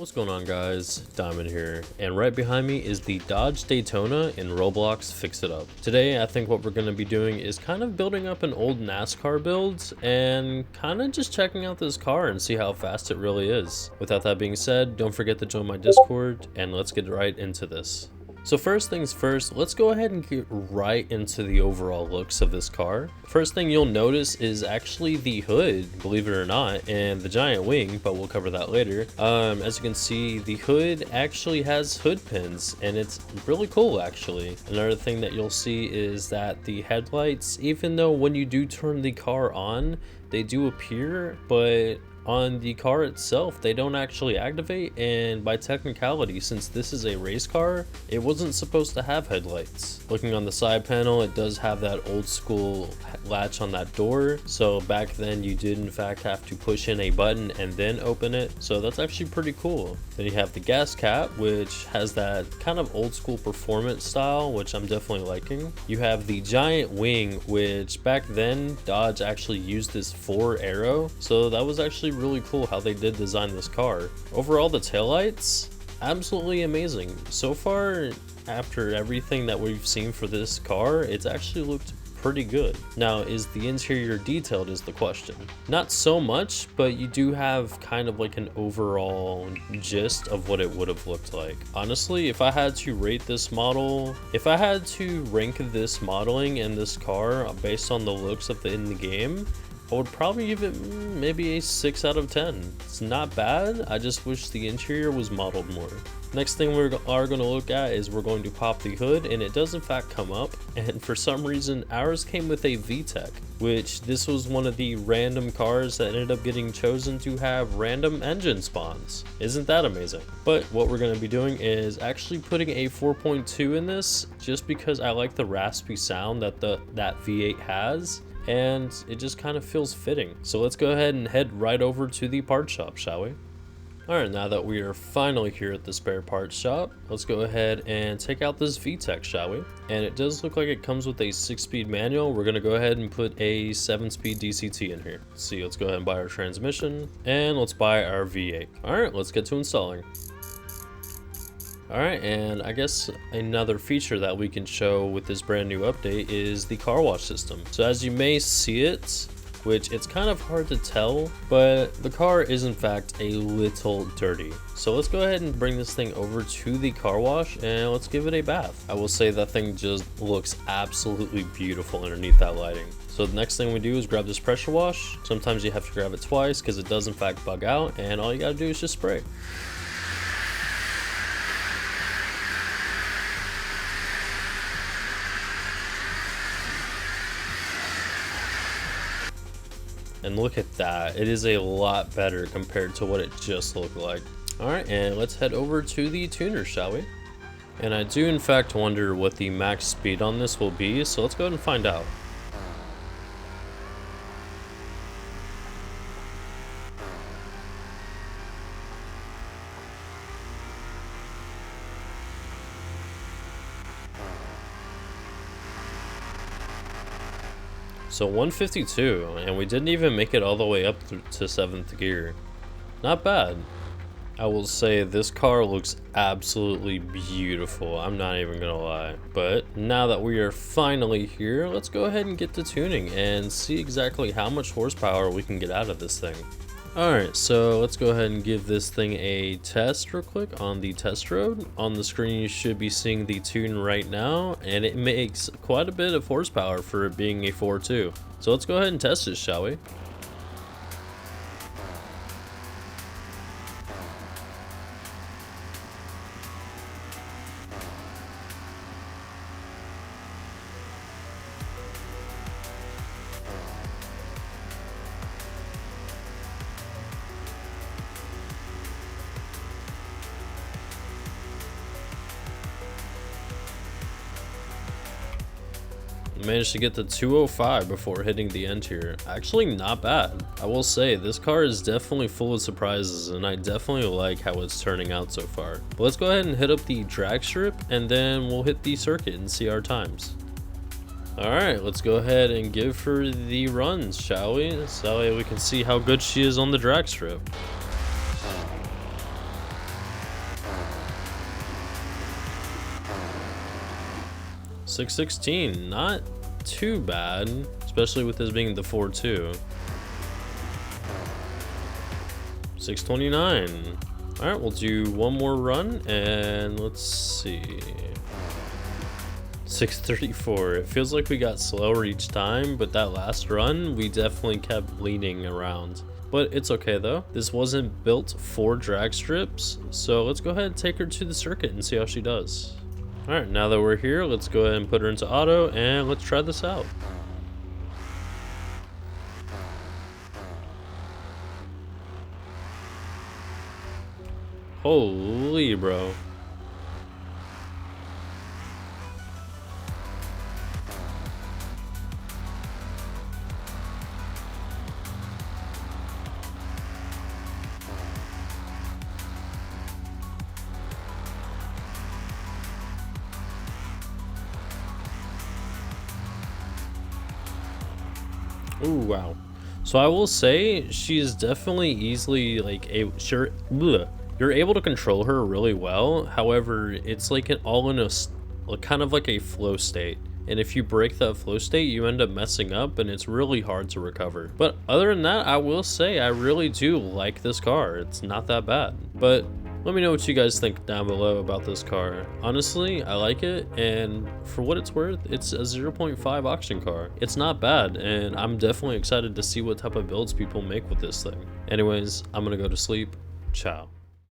What's going on, guys? Diamond here, and right behind me is the Dodge Daytona in Roblox Fix It Up. Today I think what we're going to be doing is kind of building up an old NASCAR build and kind of just checking out this car and see how fast it really is. Without that being said, don't forget to join my Discord and let's get right into this. So first things first, let's go ahead and get right into the overall looks of this car. First thing you'll notice is actually the hood, believe it or not, and the giant wing, but we'll cover that later. As you can see, the hood actually has hood pins, and it's really cool actually. Another thing that you'll see is that the headlights, even though when you do turn the car on, they do appear, but on the car itself they don't actually activate, and by technicality, since this is a race car, it wasn't supposed to have headlights. Looking on the side panel, it does have that old school latch on that door, so back then you did in fact have to push in a button and then open it, so that's actually pretty cool. Then you have the gas cap, which has that kind of old school performance style, which I'm definitely liking. You have the giant wing, which back then Dodge actually used this 4 arrow, so that was actually really cool how they did design this car. Overall, the taillights, absolutely amazing. So far, after everything that we've seen for this car, it's actually looked pretty good. Now, is the interior detailed is the question. Not so much, but you do have kind of like an overall gist of what it would have looked like. Honestly, if I had to rate this model, if I had to rank this modeling and this car based on the looks of in the game, I would probably give it maybe a 6 out of 10. It's not bad, I just wish the interior was modeled more. Next thing we are going to look at is we're going to pop the hood, and it does in fact come up, and for some reason ours came with a VTEC, which this was one of the random cars that ended up getting chosen to have random engine spawns. Isn't that amazing? But what we're going to be doing is actually putting a 4.2 in this, just because I like the raspy sound that that V8 has, and it just kind of feels fitting. So let's go ahead and head right over to the part shop, shall we? Alright, now that we are finally here at the spare parts shop, let's go ahead and take out this VTEC, shall we? And it does look like it comes with a 6-speed manual. We're going to go ahead and put a 7-speed DCT in here. Let's see, let's go ahead and buy our transmission, and let's buy our V8. Alright, let's get to installing. Alright, and I guess another feature that we can show with this brand new update is the car wash system. So as you may see it, which it's kind of hard to tell, but the car is in fact a little dirty. So let's go ahead and bring this thing over to the car wash and let's give it a bath. I will say that thing just looks absolutely beautiful underneath that lighting. So the next thing we do is grab this pressure wash. Sometimes you have to grab it twice because it does in fact bug out, and all you gotta do is just spray. And look at that, it is a lot better compared to what it just looked like. Alright, and let's head over to the tuner, shall we? And I do in fact wonder what the max speed on this will be, so let's go ahead and find out. So 152, and we didn't even make it all the way up to 7th gear. Not bad. I will say this car looks absolutely beautiful, I'm not even gonna lie. But now that we are finally here, let's go ahead and get to tuning and see exactly how much horsepower we can get out of this thing. Alright, so let's go ahead and give this thing a test real quick on the test road. On the screen you should be seeing the tune right now, and it makes quite a bit of horsepower for it being a 4.2. So let's go ahead and test it, shall we? Managed to get to 205 before hitting the end here. Actually not bad. I will say this car is definitely full of surprises, and I definitely like how it's turning out so far. But let's go ahead and hit up the drag strip, and then we'll hit the circuit and see our times. Alright, let's go ahead and give her the runs, shall we? So we can see how good she is on the drag strip. 616, not too bad, especially with this being the 4.2. 629. All right, we'll do one more run and let's see. 634. It feels like we got slower each time, but that last run we definitely kept leaning around. But it's okay though. This wasn't built for drag strips, so let's go ahead and take her to the circuit and see how she does. All right, now that we're here, let's go ahead and put her into auto and let's try this out. Holy bro. Oh wow. So I will say she's definitely easily like you're able to control her really well. However, it's like an all in a kind of like a flow state. And if you break that flow state, you end up messing up and it's really hard to recover. But other than that, I will say I really do like this car. It's not that bad. But let me know what you guys think down below about this car. Honestly, I like it, and for what it's worth, it's a 0.5 auction car. It's not bad, and I'm definitely excited to see what type of builds people make with this thing. Anyways, I'm gonna go to sleep. Ciao.